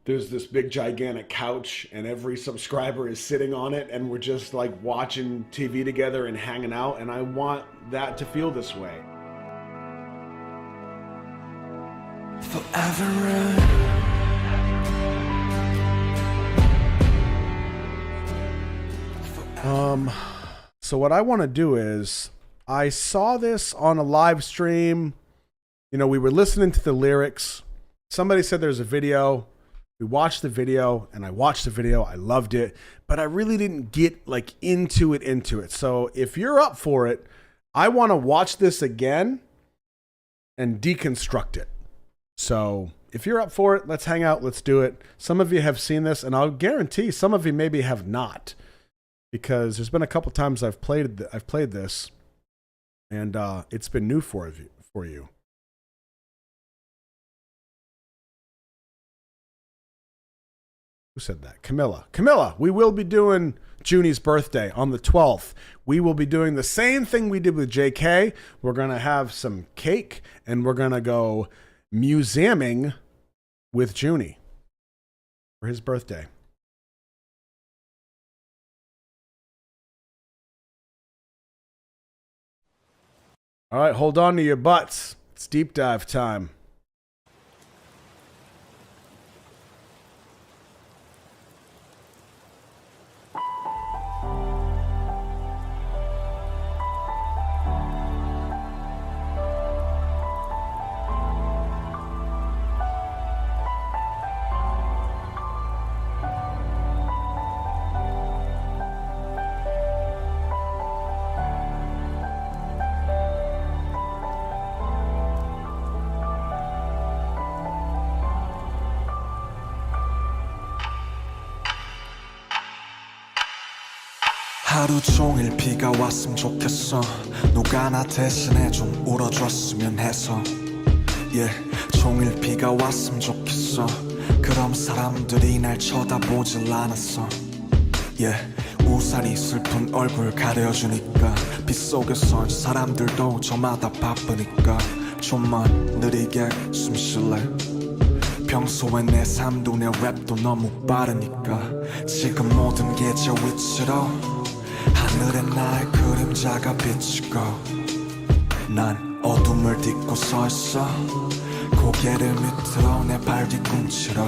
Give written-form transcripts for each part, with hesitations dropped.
there's this big gigantic couch and every subscriber is sitting on it and we're just like watching TV together and hanging out, and I want that to feel this way. Forever. So what I want to do is, I saw this on a live stream. You know, we were listening to the lyrics. Somebody said there's a video. We watched the video, and I watched the video. I loved it, but I really didn't get like into it. So if you're up for it, I want to watch this again and deconstruct it. So if you're up for it, let's hang out. Let's do it. Some of you have seen this, and I'll guarantee some of you maybe have not, because there's been a couple times I've played this, and it's been new for you. Who said that? Camilla, we will be doing Junie's birthday on the 12th. We will be doing the same thing we did with JK. We're going to have some cake, and we're going to go museuming with Junie for his birthday. All right, hold on to your butts. It's deep dive time. 하루 종일 비가 왔으면 좋겠어. 누가 나 대신에 좀 울어줬으면 해서. Yeah, 종일 비가 왔으면 좋겠어. 그럼 사람들이 날 쳐다보질 않았어. Yeah, 우산이 슬픈 얼굴 가려주니까 빗속에선 사람들도 저마다 바쁘니까 좀만 느리게 숨 쉴래. 평소에 내 삶도 내 랩도 너무 빠르니까 지금 모든 게 저 위치로 하늘에 나의 그림자가 비치고 난 어둠을 딛고 서 있어. 고개를 밑으로 내 발 뒤꿈치로.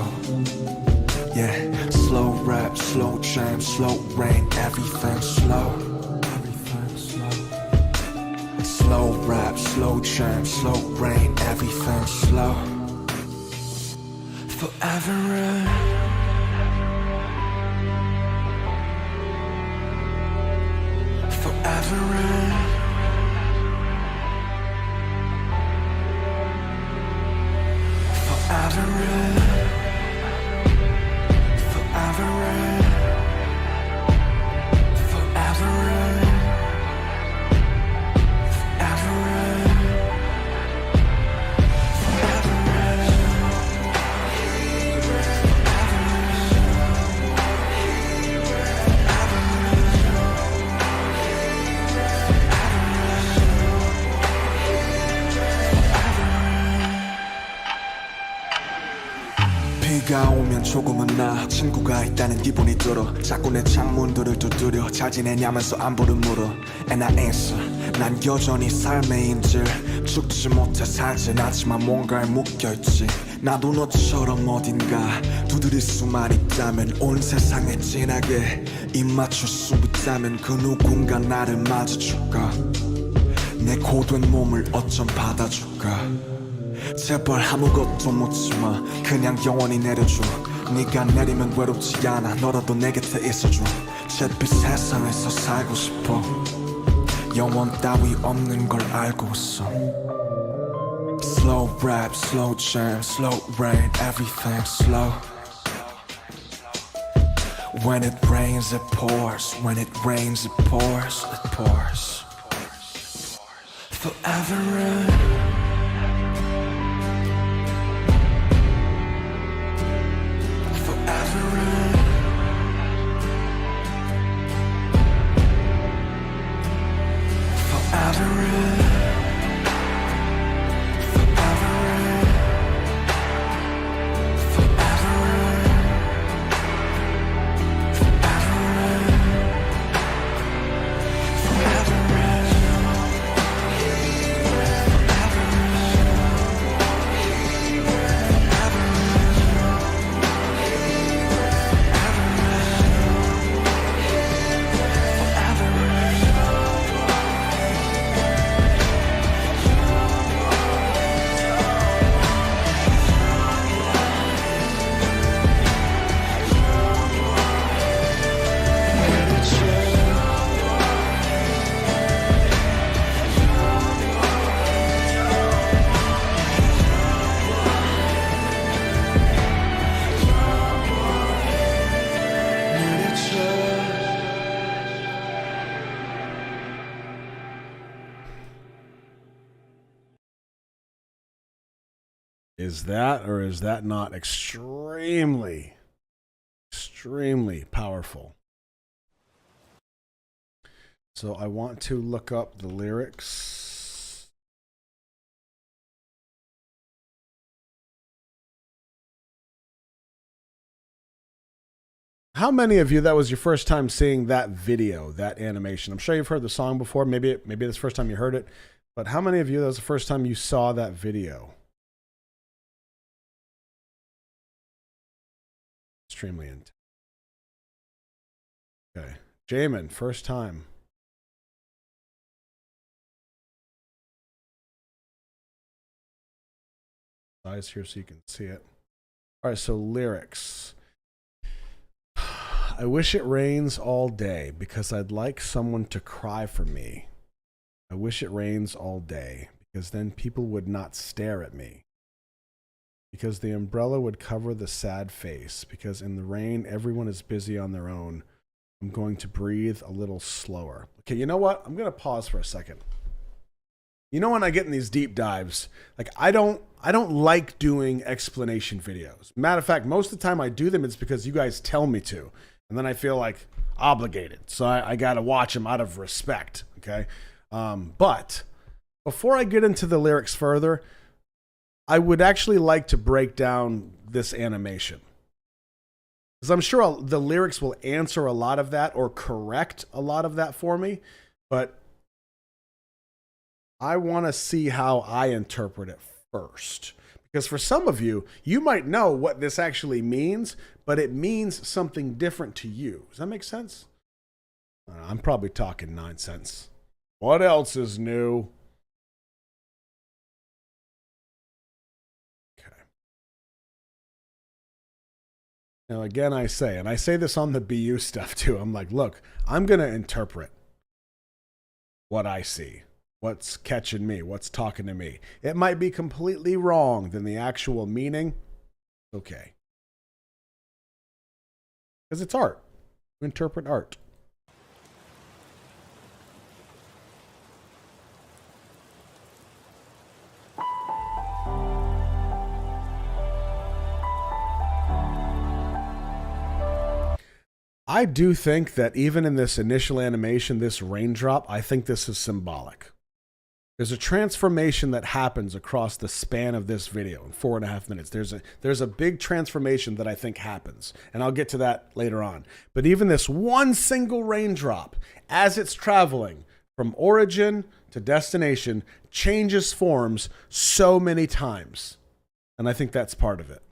Yeah, slow rap, slow jam, slow rain, everything slow. Slow rap, slow jam, slow rain, everything slow. Forever. 비가 오면 조금은 나 친구가 있다는 기분이 들어. 자꾸 내 창문들을 두드려 잘 지내냐면서 안부를 물어. And I answer, 난 여전히 삶의 인질. 죽지 못해 살진 않지만 뭔가에 묶여있지. 나도 너처럼 어딘가 두드릴 수만 있다면 온 세상에 진하게 입 맞출 수 있다면 그 누군가 나를 맞아줄까. 내 고된 몸을 어쩜 받아줄까. 제발 아무것도 묻지마. 그냥 영원히 내려줘. 네가 내리면 외롭지 않아. 너라도 내 곁에 있어줘. 잿빛 세상에서 살고 싶어. 영원 따위 없는 걸 알고 있어. Slow rap, slow jam, slow rain, everything slow. When it rains it pours. When it rains it pours. It pours. Forever. Forever. Is that or is that not extremely, extremely powerful? So I want to look up the lyrics. How many of you, that was your first time seeing that video, that animation? I'm sure you've heard the song before. Maybe it's the first time you heard it. But how many of you, that was the first time you saw that video? Extremely intense. Okay. Jamin, first time. Eyes here so you can see it. All right, so lyrics. I wish it rains all day because I'd like someone to cry for me. I wish it rains all day because then people would not stare at me. Because the umbrella would cover the sad face. Because in the rain, everyone is busy on their own. I'm going to breathe a little slower. Okay, you know what? I'm going to pause for a second. You know, when I get in these deep dives, like I don't like doing explanation videos. Matter of fact, most of the time I do them, it's because you guys tell me to. And then I feel like obligated. So I got to watch them out of respect. Okay. But before I get into the lyrics further, I would actually like to break down this animation. Because I'm sure the lyrics will answer a lot of that or correct a lot of that for me. But I want to see how I interpret it first. Because for some of you, you might know what this actually means, but it means something different to you. Does that make sense? I'm probably talking nonsense. What else is new? Okay. Now, again, I say this on the BU stuff too. I'm like, look, I'm going to interpret what I see. What's catching me? What's talking to me? It might be completely wrong than the actual meaning. Okay. Because it's art. We interpret art. I do think that even in this initial animation, this raindrop, I think this is symbolic. There's a transformation that happens across the span of this video in 4.5 minutes. There's a big transformation that I think happens, and I'll get to that later on. But even this one single raindrop, as it's traveling from origin to destination, changes forms so many times. And I think that's part of it.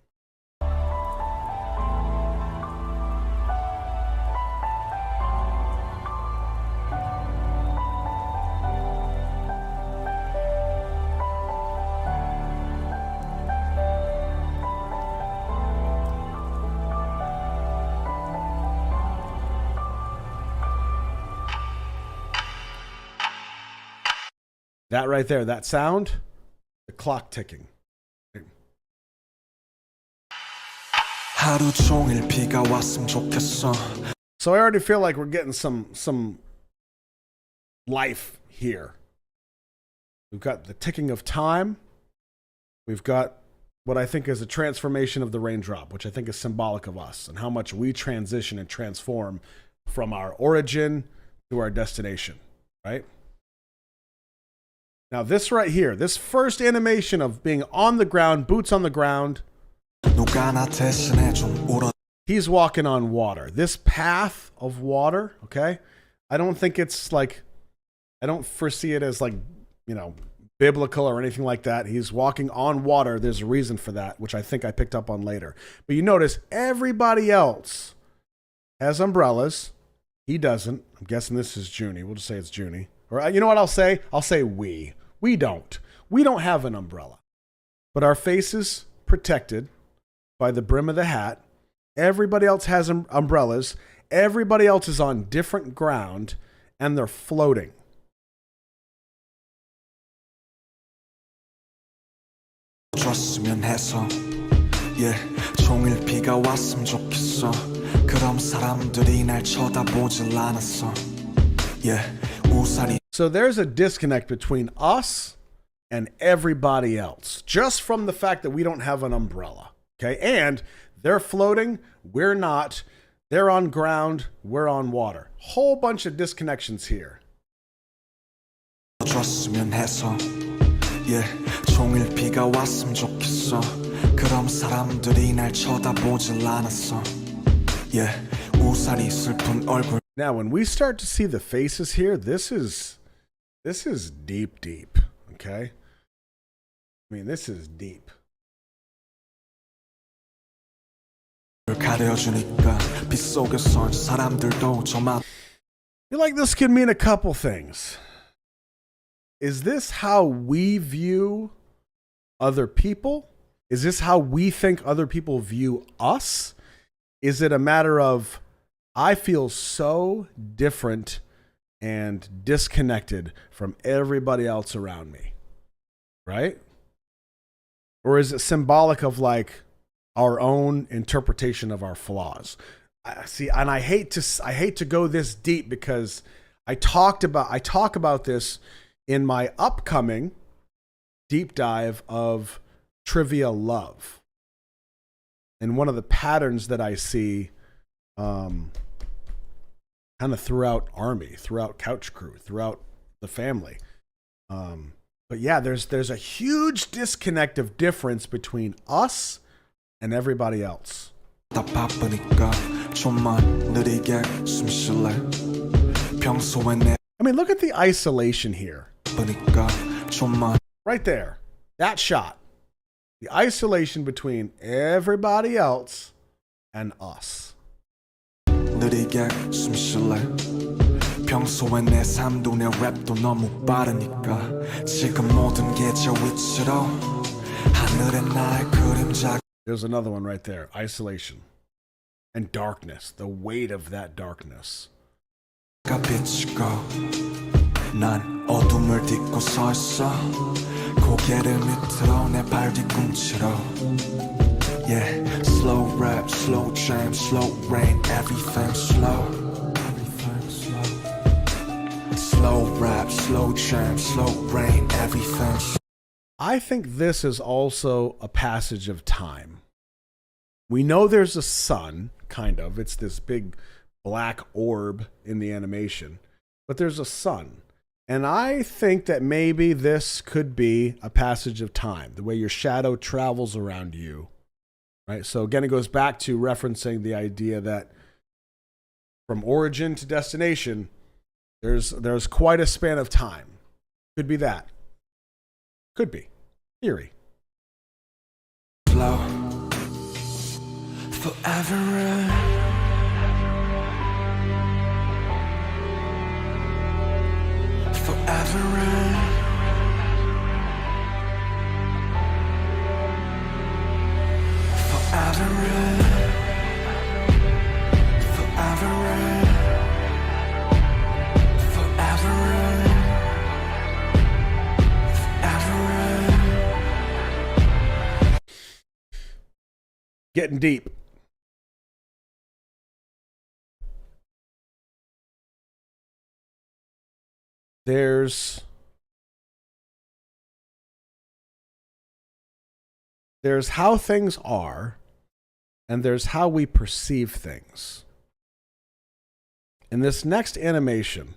That right there, that sound, the clock ticking. So I already feel like we're getting some life here. We've got the ticking of time. We've got what I think is a transformation of the raindrop, which I think is symbolic of us and how much we transition and transform from our origin to our destination, right? Now this right here, this first animation of being on the ground, boots on the ground, he's walking on water. This path of water, okay? I don't think it's like, I don't foresee it as like, you know, biblical or anything like that. He's walking on water. There's a reason for that, which I think I picked up on later. But you notice everybody else has umbrellas. He doesn't. I'm guessing this is Junie. We'll just say it's Junie. Or you know what I'll say? I'll say we. We don't. We don't have an umbrella. But our faces protected by the brim of the hat. Everybody else has umbrellas. Everybody else is on different ground, and they're floating. So there's a disconnect between us and everybody else, just from the fact that we don't have an umbrella. Okay. And they're floating. We're not. They're on ground. We're on water. Whole bunch of disconnections here. 줬으면 해서 yeah 종일 비가 왔으면 좋겠어 그럼 사람들이 날 쳐다보질 않았어 yeah 우산이 슬픈 얼굴. Now when we start to see the faces here, this is deep, deep. Okay, I mean, this is deep. 가려주니까 빛 속에서 사람들도 저만. I feel like this could mean a couple things. Is this how we view other people? Is this how we think other people view us? Is it a matter of, I feel so different and disconnected from everybody else around me, right? Or is it symbolic of like our own interpretation of our flaws? See, and I hate to go this deep because I talk about this in my upcoming deep dive of trivia love. And one of the patterns that I see kind of throughout Army, throughout Couch Crew, throughout the family. But yeah, there's a huge disconnect of difference between us and everybody else. 다 바쁘니까 좀만 느리게 숨 쉴래 평소에 내 I mean, look at the isolation here. 바쁘니까 좀만 Right there. That shot. The isolation between everybody else and us. 느리게 숨 쉴래 평소에 내 삶도 내 랩도 너무 빠르니까 지금 모든 게 저 위치로 하늘에 나의 그림자. There's another one right there. Isolation. And darkness. The weight of that darkness. 가 비치고 난 어둠을 딛고 서 있어 고개를 밑으로 내 발 뒤꿈치로 yeah slow rap slow jam slow rain everything slow slow rap slow jam slow rain everything slow. I think this is also a passage of time. We know there's a sun, kind of. It's this big black orb in the animation, but there's a sun. And I think that maybe this could be a passage of time, the way your shadow travels around you, right? So again, it goes back to referencing the idea that from origin to destination, there's quite a span of time. Could be that. Could be. Theory. Slow forever Getting deep. There's how things are, and there's how we perceive things. In this next animation,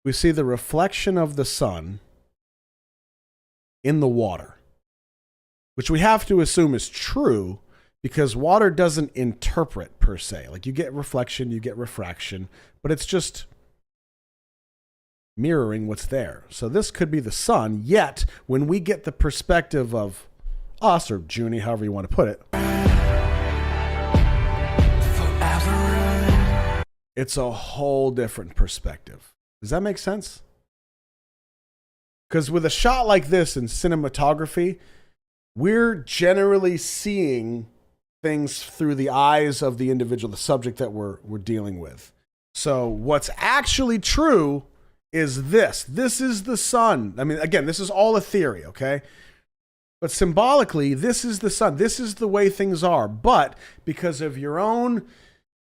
we see the reflection of the sun in the water, which we have to assume is true because water doesn't interpret per se. Like you get reflection, you get refraction, but it's just mirroring what's there. So this could be the sun, yet when we get the perspective of us, or Junie, however you want to put it, it's a whole different perspective. Does that make sense? Because with a shot like this in cinematography, we're generally seeing things through the eyes of the individual, the subject that we're dealing with. So what's actually true is this. This is the sun. I mean, again, this is all a theory, okay? But symbolically, this is the sun. This is the way things are. But because of your own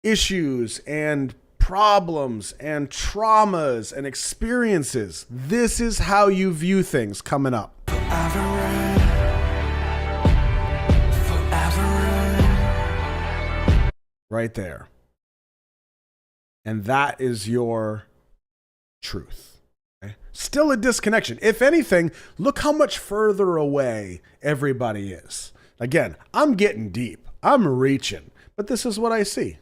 issues and problems and traumas and experiences, this is how you view things coming up. Right there. And that is your truth. Okay? Still a disconnection. If anything, look how much further away everybody is. Again, I'm getting deep. I'm reaching. But this is what I see.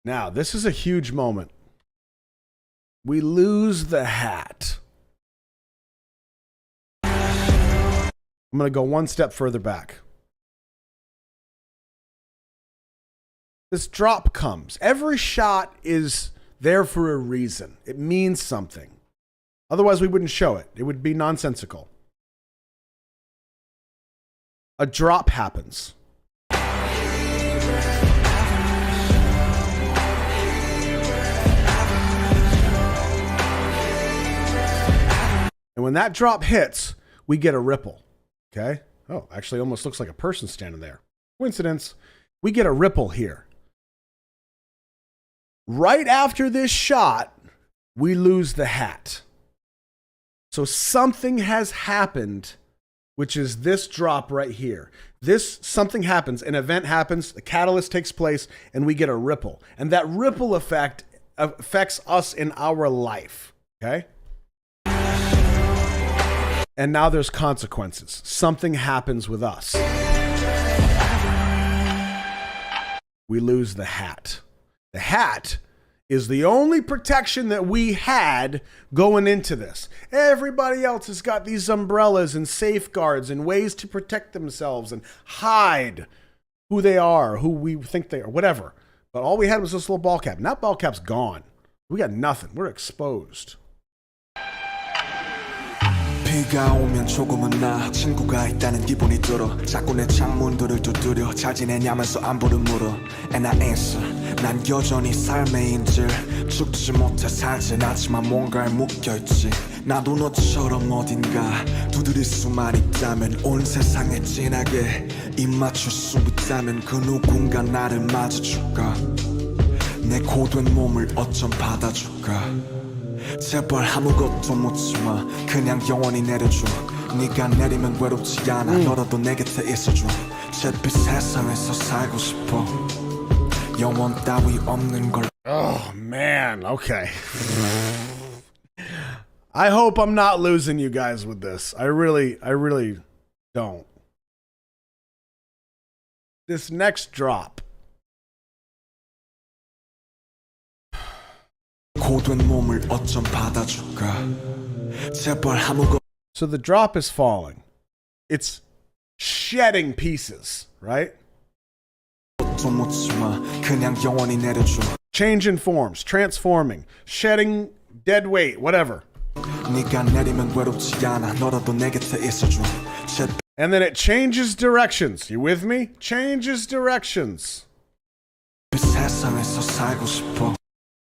Now, this is a huge moment. We lose the hat. I'm going to go one step further back. This drop comes. Every shot is there for a reason. It means something. Otherwise, we wouldn't show it. It would be nonsensical. A drop happens. And when that drop hits, we get a ripple. Okay? Oh, actually almost looks like a person standing there. Coincidence. We get a ripple here. Right after this shot, we lose the hat. So something has happened, which is this drop right here. Something happens, an event happens, the catalyst takes place, and we get a ripple. And that ripple effect affects us in our life. Okay? And now there's consequences. Something happens with us. We lose the hat. The hat is the only protection that we had going into this. Everybody else has got these umbrellas and safeguards and ways to protect themselves and hide who they are, who we think they are, whatever. But all we had was this little ball cap. Now that ball cap's gone. We got nothing. We're exposed. 비가 오면 조금은 나 친구가 있다는 기분이 들어 자꾸 내 창문들을 두드려 잘 지내냐면서 안부를 물어 And I answer 난 여전히 삶의 인질 죽지 못해 살진 않지만 뭔가에 묶여있지 나도 너처럼 어딘가 두드릴 수만 있다면 온 세상에 진하게 입 맞출 수 있다면 그 누군가 나를 맞아줄까 내 고된 몸을 어쩜 받아줄까 제발 아무것도 묻지마 그냥 영원히 내려줘 네가 내리면 외롭지 않아 너라도 내 곁에 있어줘 잿빛 세상에서 살고 싶어 영원 따위 없는 걸 Oh man, okay. I hope I'm not losing you guys with this. I really don't. This next drop. So the drop is falling. It's shedding pieces, right? Changing forms, transforming, shedding dead weight, whatever. And then it changes directions. You with me? Changes directions.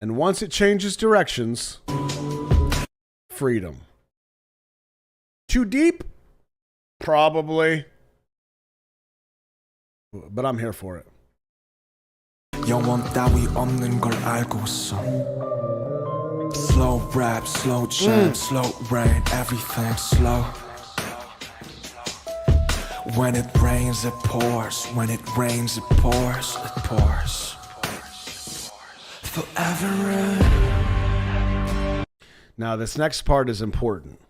And once it changes directions, freedom. Too deep? Probably. But I'm here for it. Slow rap, slow jam, slow rain, everything slow. When it rains, it pours. When it rains, it pours. It pours. Forever. Now, this next part is important.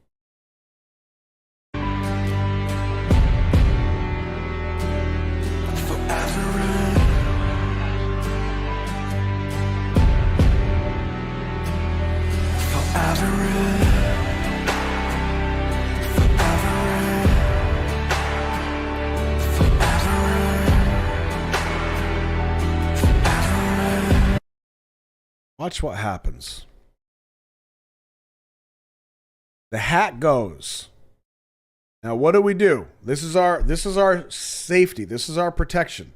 Watch what happens. The hat goes. Now what do? This is our safety. This is our protection.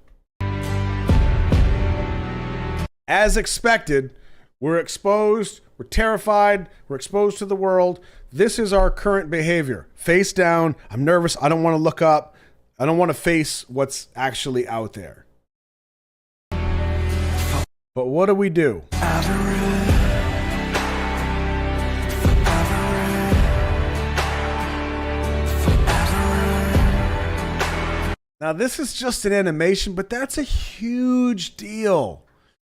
As expected, we're exposed, we're terrified, we're exposed to the world. This is our current behavior. Face down, I'm nervous, I don't want to look up, I don't want to face what's actually out there. But what do? Now this is just an animation, but that's a huge deal.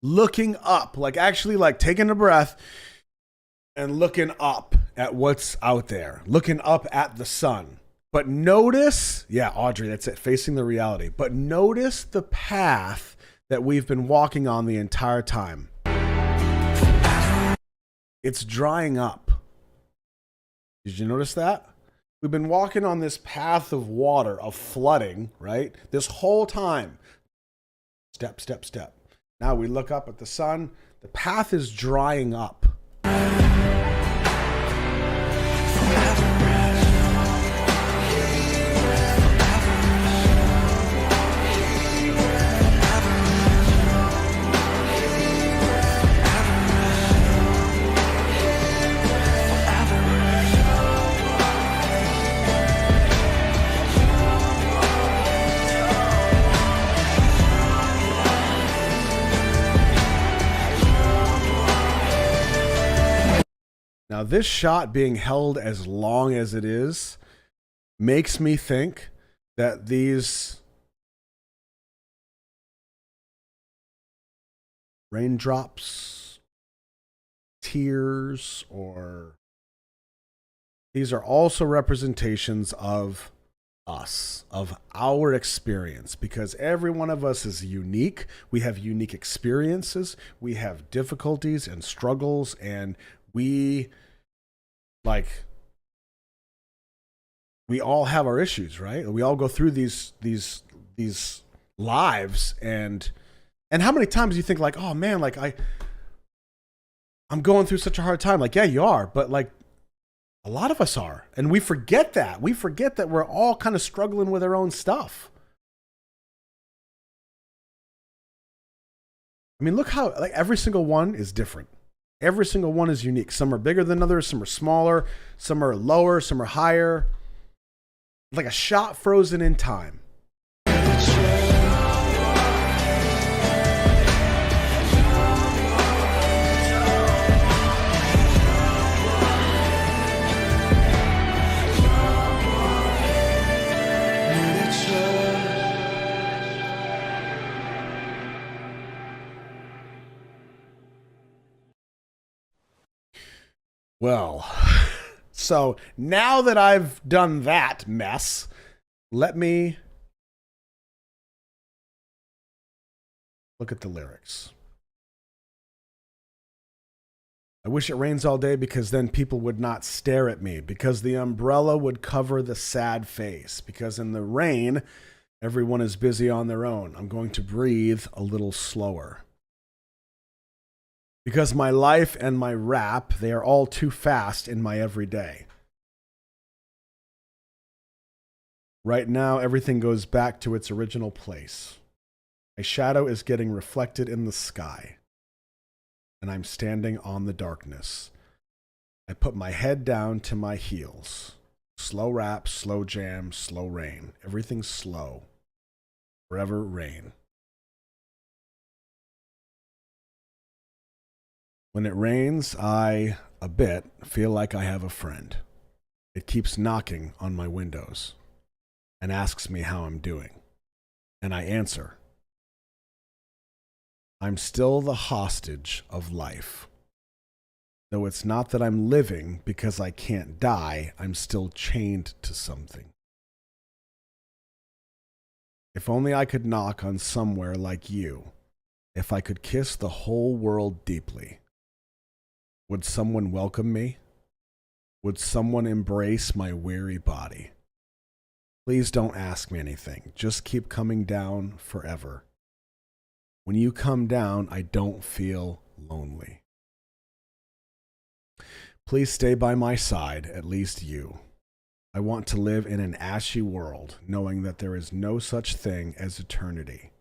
Looking up, like actually like taking a breath and looking up at what's out there, looking up at the sun. But notice, yeah, Audrey, that's it, facing the reality. But notice the path that we've been walking on the entire time. It's drying up. Did you notice that? We've been walking on this path of water, of flooding, right? This whole time. Step, step, step. Now we look up at the sun. The path is drying up. Now, this shot being held as long as it is makes me think that these raindrops, tears, or these are also representations of us, of our experience, because every one of us is unique. We have unique experiences. We have difficulties and struggles, and we all have our issues, right? We all go through these lives, and how many times do you think like, oh man, like I'm going through such a hard time. Like, yeah, you are, but like a lot of us are, and we forget that. We forget that we're all kind of struggling with our own stuff. I mean, look how like every single one is different. Every single one is unique. Some are bigger than others, some are smaller, some are lower, some are higher. Like a shot frozen in time. Well, so now that I've done that mess, let me look at the lyrics. I wish it rains all day because then people would not stare at me, because the umbrella would cover the sad face, because in the rain, everyone is busy on their own. I'm going to breathe a little slower. Because my life and my rap, they are all too fast in my everyday. Right now, everything goes back to its original place. My shadow is getting reflected in the sky, and I'm standing on the darkness. I put my head down to my heels. Slow rap, slow jam, slow rain. Everything's slow. Forever rain. When it rains, I, a bit, feel like I have a friend. It keeps knocking on my windows and asks me how I'm doing. And I answer, I'm still the hostage of life. Though it's not that I'm living because I can't die, I'm still chained to something. If only I could knock on somewhere like you, if I could kiss the whole world deeply. Would someone welcome me? Would someone embrace my weary body? Please don't ask me anything. Just keep coming down forever. When you come down, I don't feel lonely. Please stay by my side, at least you. I want to live in an ashy world, knowing that there is no such thing as eternity.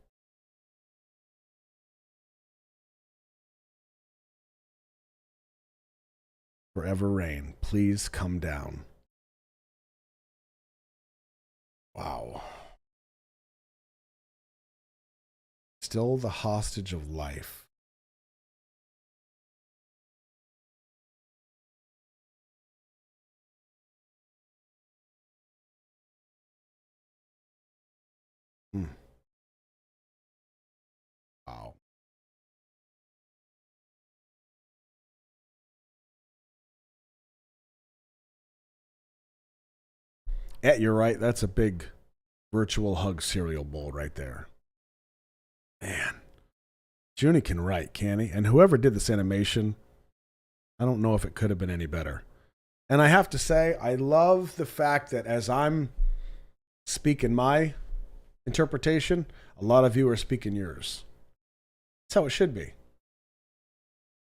Forever rain, please come down. Wow. Still the hostage of life. Wow. Yeah, you're right. That's a big virtual hug cereal bowl right there. Man. Junie can write, can he? And whoever did this animation, I don't know if it could have been any better. And I have to say, I love the fact that as I'm speaking my interpretation, a lot of you are speaking yours. That's how it should be.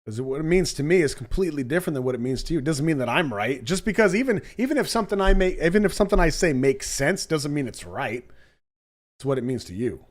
Because what it means to me is completely different than what it means to you. It doesn't mean that I'm right. Just because even if something I say makes sense, doesn't mean it's right. It's what it means to you.